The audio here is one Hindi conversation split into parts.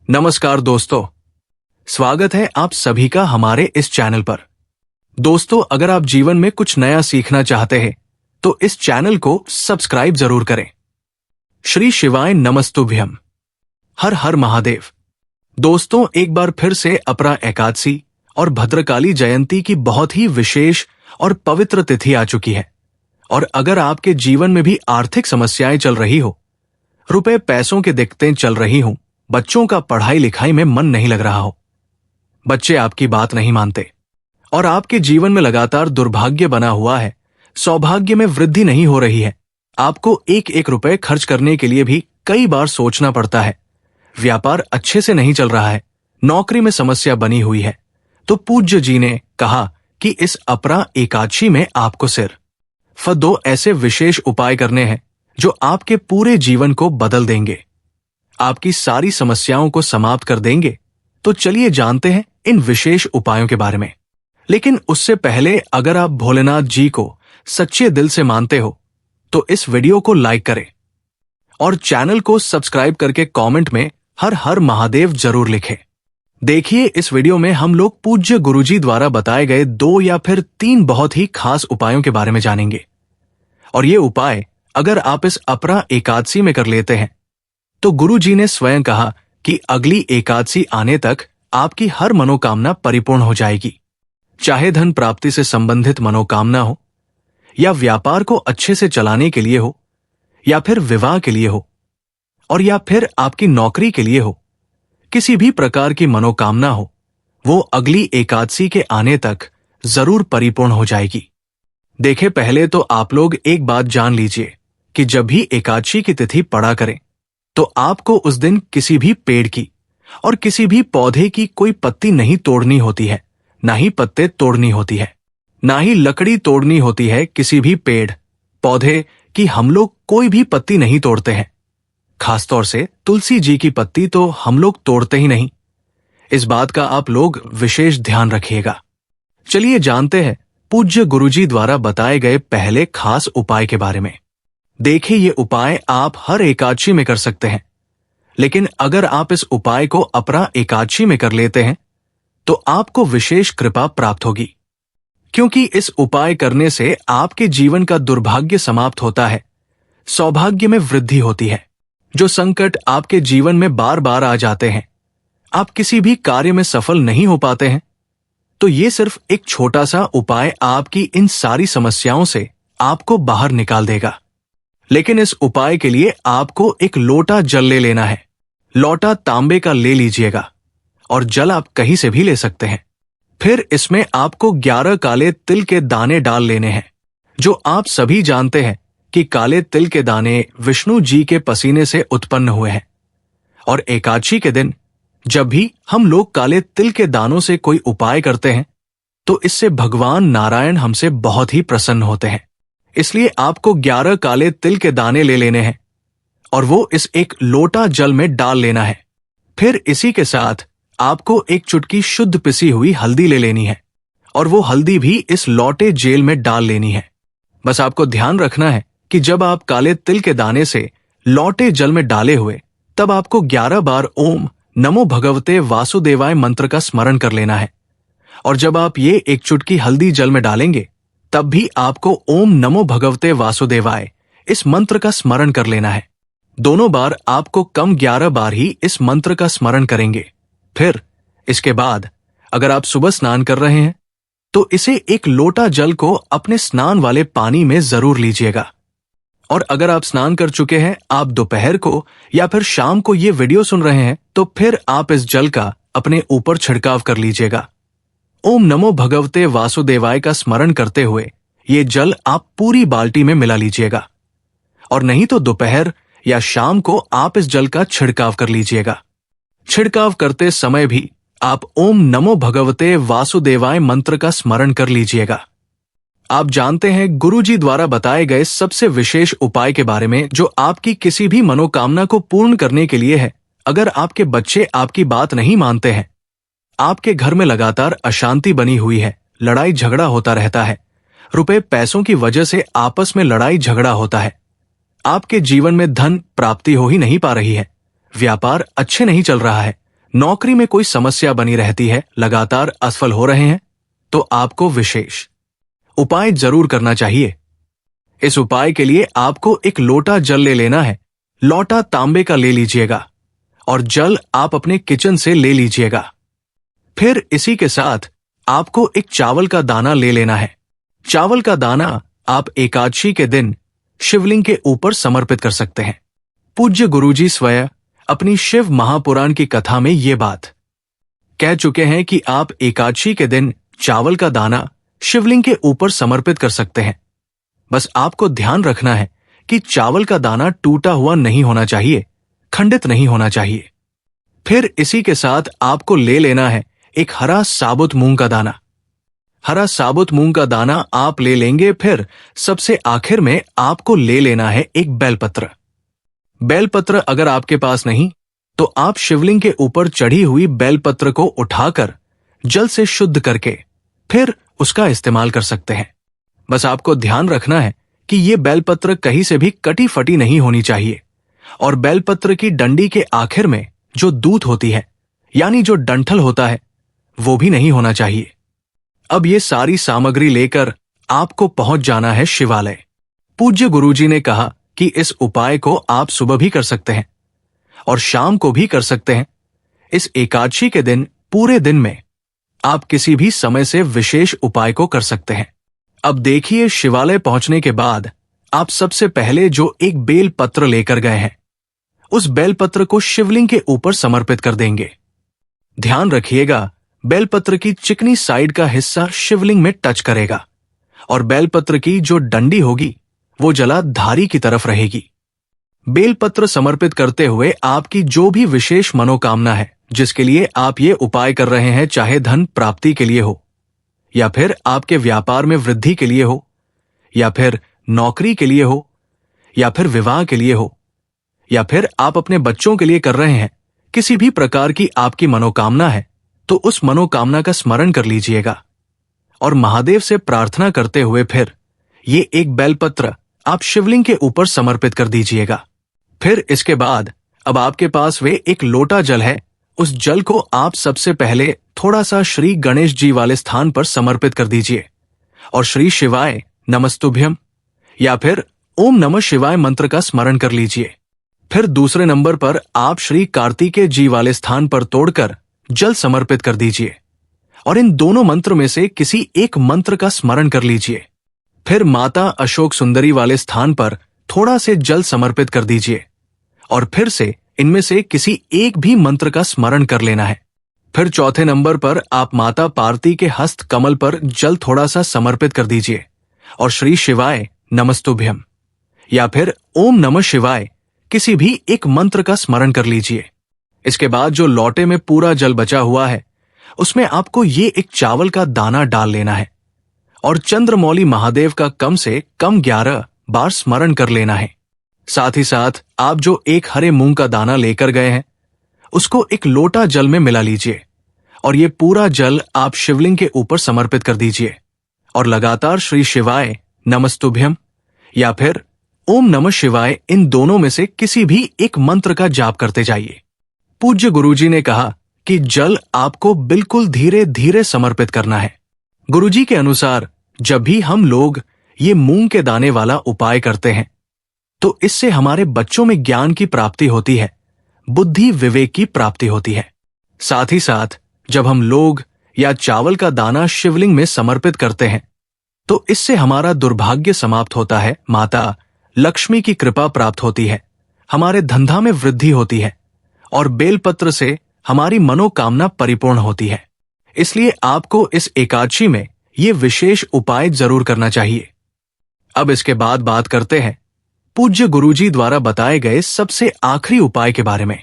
नमस्कार दोस्तों, स्वागत है आप सभी का हमारे इस चैनल पर। दोस्तों, अगर आप जीवन में कुछ नया सीखना चाहते हैं तो इस चैनल को सब्सक्राइब जरूर करें। श्री शिवाय नमस्तुभ्यम, हर हर महादेव। दोस्तों, एक बार फिर से अपरा एकादशी और भद्रकाली जयंती की बहुत ही विशेष और पवित्र तिथि आ चुकी है। और अगर आपके जीवन में भी आर्थिक समस्याएं चल रही हो, रुपए पैसों की दिक्कतें चल रही हों, बच्चों का पढ़ाई लिखाई में मन नहीं लग रहा हो, बच्चे आपकी बात नहीं मानते और आपके जीवन में लगातार दुर्भाग्य बना हुआ है, सौभाग्य में वृद्धि नहीं हो रही है, आपको एक एक रुपए खर्च करने के लिए भी कई बार सोचना पड़ता है, व्यापार अच्छे से नहीं चल रहा है, नौकरी में समस्या बनी हुई है, तो पूज्य जी ने कहा कि इस अपरा एकादशी में आपको सिर्फ 2 ऐसे विशेष उपाय करने हैं जो आपके पूरे जीवन को बदल देंगे, आपकी सारी समस्याओं को समाप्त कर देंगे। तो चलिए जानते हैं इन विशेष उपायों के बारे में। लेकिन उससे पहले अगर आप भोलेनाथ जी को सच्चे दिल से मानते हो तो इस वीडियो को लाइक करें और चैनल को सब्सक्राइब करके कमेंट में हर हर महादेव जरूर लिखें। देखिए, इस वीडियो में हम लोग पूज्य गुरुजी द्वारा बताए गए 2 या फिर 3 बहुत ही खास उपायों के बारे में जानेंगे। और ये उपाय अगर आप इस अपरा एकादशी में कर लेते हैं तो गुरु जी ने स्वयं कहा कि अगली एकादशी आने तक आपकी हर मनोकामना परिपूर्ण हो जाएगी, चाहे धन प्राप्ति से संबंधित मनोकामना हो, या व्यापार को अच्छे से चलाने के लिए हो, या फिर विवाह के लिए हो, और या फिर आपकी नौकरी के लिए हो, किसी भी प्रकार की मनोकामना हो, वो अगली एकादशी के आने तक जरूर परिपूर्ण हो जाएगी। देखें, पहले तो आप लोग एक बात जान लीजिए कि जब भी एकादशी की तिथि पड़ा करें तो आपको उस दिन किसी भी पेड़ की और किसी भी पौधे की कोई पत्ती नहीं तोड़नी होती है, ना ही पत्ते तोड़नी होती है, ना ही लकड़ी तोड़नी होती है। किसी भी पेड़ पौधे की हम लोग कोई भी पत्ती नहीं तोड़ते हैं। खासतौर से तुलसी जी की पत्ती तो हम लोग तोड़ते ही नहीं। इस बात का आप लोग विशेष ध्यान रखिएगा। चलिए जानते हैं पूज्य गुरुजी द्वारा बताए गए पहले खास उपाय के बारे में। देखिए, ये उपाय आप हर एकादशी में कर सकते हैं, लेकिन अगर आप इस उपाय को अपरा एकादशी में कर लेते हैं तो आपको विशेष कृपा प्राप्त होगी, क्योंकि इस उपाय करने से आपके जीवन का दुर्भाग्य समाप्त होता है, सौभाग्य में वृद्धि होती है। जो संकट आपके जीवन में बार बार आ जाते हैं, आप किसी भी कार्य में सफल नहीं हो पाते हैं, तो ये सिर्फ एक छोटा सा उपाय आपकी इन सारी समस्याओं से आपको बाहर निकाल देगा। लेकिन इस उपाय के लिए आपको एक लोटा जल ले लेना है। लोटा तांबे का ले लीजिएगा और जल आप कहीं से भी ले सकते हैं। फिर इसमें आपको 11 काले तिल के दाने डाल लेने हैं। जो आप सभी जानते हैं कि काले तिल के दाने विष्णु जी के पसीने से उत्पन्न हुए हैं, और एकादशी के दिन जब भी हम लोग काले तिल के दानों से कोई उपाय करते हैं तो इससे भगवान नारायण हमसे बहुत ही प्रसन्न होते हैं। इसलिए आपको 11 काले तिल के दाने ले लेने हैं और वो इस एक लोटा जल में डाल लेना है। फिर इसी के साथ आपको एक चुटकी शुद्ध पिसी हुई हल्दी ले लेनी है और वो हल्दी भी इस लोटे जेल में डाल लेनी है। बस आपको ध्यान रखना है कि जब आप काले तिल के दाने से लोटे जल में डाले हुए, तब आपको 11 बार ओम नमो भगवते वासुदेवाय मंत्र का स्मरण कर लेना है। और जब आप ये एक चुटकी हल्दी जल में डालेंगे तब भी आपको ओम नमो भगवते वासुदेवाय इस मंत्र का स्मरण कर लेना है। दोनों बार आपको कम 11 बार ही इस मंत्र का स्मरण करेंगे। फिर इसके बाद अगर आप सुबह स्नान कर रहे हैं तो इसे एक लोटा जल को अपने स्नान वाले पानी में जरूर लीजिएगा। और अगर आप स्नान कर चुके हैं, आप दोपहर को या फिर शाम को ये वीडियो सुन रहे हैं, तो फिर आप इस जल का अपने ऊपर छिड़काव कर लीजिएगा। ओम नमो भगवते वासुदेवाय का स्मरण करते हुए ये जल आप पूरी बाल्टी में मिला लीजिएगा। और नहीं तो दोपहर या शाम को आप इस जल का छिड़काव कर लीजिएगा। छिड़काव करते समय भी आप ओम नमो भगवते वासुदेवाय मंत्र का स्मरण कर लीजिएगा। आप जानते हैं गुरुजी द्वारा बताए गए सबसे विशेष उपाय के बारे में, जो आपकी किसी भी मनोकामना को पूर्ण करने के लिए है। अगर आपके बच्चे आपकी बात नहीं मानते हैं, आपके घर में लगातार अशांति बनी हुई है, लड़ाई झगड़ा होता रहता है, रुपए पैसों की वजह से आपस में लड़ाई झगड़ा होता है, आपके जीवन में धन प्राप्ति हो ही नहीं पा रही है, व्यापार अच्छे नहीं चल रहा है, नौकरी में कोई समस्या बनी रहती है, लगातार असफल हो रहे हैं, तो आपको विशेष उपाय जरूर करना चाहिए। इस उपाय के लिए आपको एक लोटा जल ले लेना है। लोटा तांबे का ले लीजिएगा और जल आप अपने किचन से ले लीजिएगा। फिर इसी के साथ आपको एक चावल का दाना ले लेना है। चावल का दाना आप एकादशी के दिन शिवलिंग के ऊपर समर्पित कर सकते हैं। पूज्य गुरुजी स्वयं अपनी शिव महापुराण की कथा में ये बात कह चुके हैं कि आप एकादशी के दिन चावल का दाना शिवलिंग के ऊपर समर्पित कर सकते हैं। बस आपको ध्यान रखना है कि चावल का दाना टूटा हुआ नहीं होना चाहिए, खंडित नहीं होना चाहिए। फिर इसी के साथ आपको ले लेना है एक हरा साबुत मूंग का दाना। हरा साबुत मूंग का दाना आप ले लेंगे। फिर सबसे आखिर में आपको ले लेना है एक बेलपत्र। बेलपत्र अगर आपके पास नहीं तो आप शिवलिंग के ऊपर चढ़ी हुई बेलपत्र को उठाकर जल से शुद्ध करके फिर उसका इस्तेमाल कर सकते हैं। बस आपको ध्यान रखना है कि ये बेलपत्र कहीं से भी कटी फटी नहीं होनी चाहिए और बेलपत्र की डंडी के आखिर में जो दूत होती है यानी जो डंठल होता है वो भी नहीं होना चाहिए। अब ये सारी सामग्री लेकर आपको पहुंच जाना है शिवालय। पूज्य गुरुजी ने कहा कि इस उपाय को आप सुबह भी कर सकते हैं और शाम को भी कर सकते हैं। इस एकादशी के दिन पूरे दिन में आप किसी भी समय से विशेष उपाय को कर सकते हैं। अब देखिए, शिवालय पहुंचने के बाद आप सबसे पहले जो एक बेल पत्र लेकर गए हैं उस बेल पत्र को शिवलिंग के ऊपर समर्पित कर देंगे। ध्यान रखिएगा, बेलपत्र की चिकनी साइड का हिस्सा शिवलिंग में टच करेगा और बेलपत्र की जो डंडी होगी वो जलाधारी की तरफ रहेगी। बेलपत्र समर्पित करते हुए आपकी जो भी विशेष मनोकामना है जिसके लिए आप ये उपाय कर रहे हैं, चाहे धन प्राप्ति के लिए हो या फिर आपके व्यापार में वृद्धि के लिए हो या फिर नौकरी के लिए हो या फिर विवाह के लिए हो या फिर आप अपने बच्चों के लिए कर रहे हैं, किसी भी प्रकार की आपकी मनोकामना है तो उस मनोकामना का स्मरण कर लीजिएगा और महादेव से प्रार्थना करते हुए फिर ये एक बेलपत्र आप शिवलिंग के ऊपर समर्पित कर दीजिएगा। फिर इसके बाद अब आपके पास वे एक लोटा जल है, उस जल को आप सबसे पहले थोड़ा सा श्री गणेश जी वाले स्थान पर समर्पित कर दीजिए और श्री शिवाय नमस्तुभ्यम या फिर ओम नमः शिवाय मंत्र का स्मरण कर लीजिए। फिर दूसरे नंबर पर आप श्री कार्तिकेय जी वाले स्थान पर तोड़कर जल समर्पित कर दीजिए और इन दोनों मंत्र में से किसी एक मंत्र का स्मरण कर लीजिए। फिर माता अशोक सुंदरी वाले स्थान पर थोड़ा से जल समर्पित कर दीजिए और फिर से इनमें से किसी एक भी मंत्र का स्मरण कर लेना है। फिर चौथे नंबर पर आप माता पार्वती के हस्त कमल पर जल थोड़ा सा समर्पित कर दीजिए और श्री शिवाय नमस्तुभ्यम या फिर ओम नमः शिवाय किसी भी एक मंत्र का स्मरण कर लीजिए। इसके बाद जो लोटे में पूरा जल बचा हुआ है उसमें आपको ये एक चावल का दाना डाल लेना है और चंद्रमौली महादेव का कम से कम 11 बार स्मरण कर लेना है। साथ ही साथ आप जो एक हरे मूंग का दाना लेकर गए हैं उसको एक लोटा जल में मिला लीजिए और ये पूरा जल आप शिवलिंग के ऊपर समर्पित कर दीजिए और लगातार श्री शिवाय नमस्तुभ्यम या फिर ओम नमः शिवाय इन दोनों में से किसी भी एक मंत्र का जाप करते जाइए। पूज्य गुरुजी ने कहा कि जल आपको बिल्कुल धीरे धीरे समर्पित करना है। गुरुजी के अनुसार जब भी हम लोग ये मूंग के दाने वाला उपाय करते हैं तो इससे हमारे बच्चों में ज्ञान की प्राप्ति होती है, बुद्धि विवेक की प्राप्ति होती है। साथ ही साथ जब हम लोग या चावल का दाना शिवलिंग में समर्पित करते हैं तो इससे हमारा दुर्भाग्य समाप्त होता है, माता लक्ष्मी की कृपा प्राप्त होती है, हमारे धंधा में वृद्धि होती है और बेलपत्र से हमारी मनोकामना परिपूर्ण होती है। इसलिए आपको इस एकादशी में ये विशेष उपाय जरूर करना चाहिए। अब इसके बाद बात करते हैं पूज्य गुरुजी द्वारा बताए गए सबसे आखिरी उपाय के बारे में।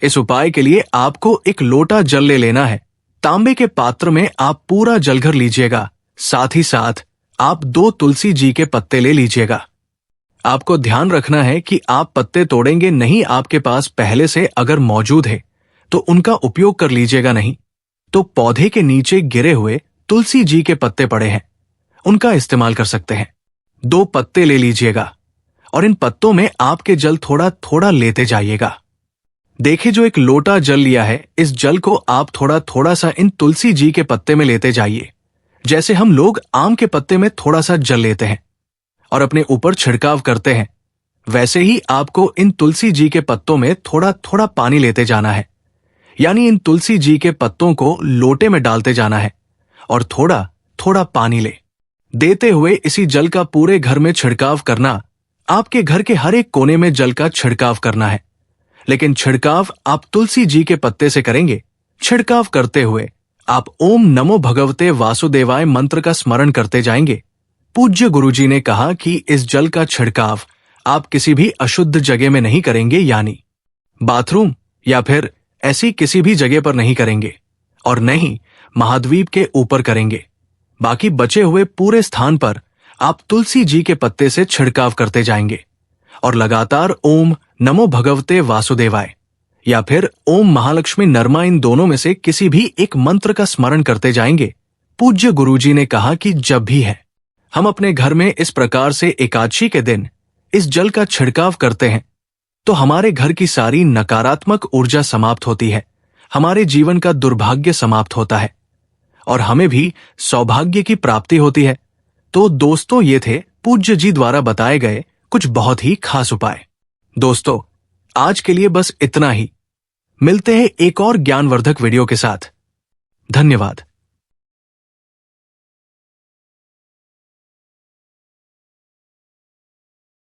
इस उपाय के लिए आपको एक लोटा जल ले लेना है। तांबे के पात्र में आप पूरा जल भर लीजिएगा। साथ ही साथ आप 2 तुलसी जी के पत्ते ले लीजिएगा। आपको ध्यान रखना है कि आप पत्ते तोड़ेंगे नहीं, आपके पास पहले से अगर मौजूद है तो उनका उपयोग कर लीजिएगा, नहीं तो पौधे के नीचे गिरे हुए तुलसी जी के पत्ते पड़े हैं, उनका इस्तेमाल कर सकते हैं। 2 पत्ते ले लीजिएगा और इन पत्तों में आपके जल थोड़ा थोड़ा लेते जाइएगा। देखे जो एक लोटा जल लिया है, इस जल को आप थोड़ा थोड़ा सा इन तुलसी जी के पत्ते में लेते जाइए, जैसे हम लोग आम के पत्ते में थोड़ा सा जल लेते हैं और अपने ऊपर छिड़काव करते हैं। वैसे ही आपको इन तुलसी जी के पत्तों में थोड़ा थोड़ा पानी लेते जाना है, यानी इन तुलसी जी के पत्तों को लोटे में डालते जाना है और थोड़ा थोड़ा पानी देते हुए इसी जल का पूरे घर में छिड़काव करना। आपके घर के हर एक कोने में जल का छिड़काव करना है, लेकिन छिड़काव आप तुलसी जी के पत्ते से करेंगे। छिड़काव करते हुए आप ओम नमो भगवते वासुदेवाय मंत्र का स्मरण करते जाएंगे। पूज्य गुरुजी ने कहा कि इस जल का छिड़काव आप किसी भी अशुद्ध जगह में नहीं करेंगे, यानी बाथरूम या फिर ऐसी किसी भी जगह पर नहीं करेंगे और न ही महाद्वीप के ऊपर करेंगे। बाकी बचे हुए पूरे स्थान पर आप तुलसी जी के पत्ते से छिड़काव करते जाएंगे और लगातार ओम नमो भगवते वासुदेवाय या फिर ओम महालक्ष्मी नरमा, इन दोनों में से किसी भी एक मंत्र का स्मरण करते जाएंगे। पूज्य गुरुजी ने कहा कि जब भी है हम अपने घर में इस प्रकार से एकादशी के दिन इस जल का छिड़काव करते हैं तो हमारे घर की सारी नकारात्मक ऊर्जा समाप्त होती है, हमारे जीवन का दुर्भाग्य समाप्त होता है और हमें भी सौभाग्य की प्राप्ति होती है। तो दोस्तों, ये थे पूज्य जी द्वारा बताए गए कुछ बहुत ही खास उपाय। दोस्तों, आज के लिए बस इतना ही। मिलते हैं एक और ज्ञानवर्धक वीडियो के साथ। धन्यवाद।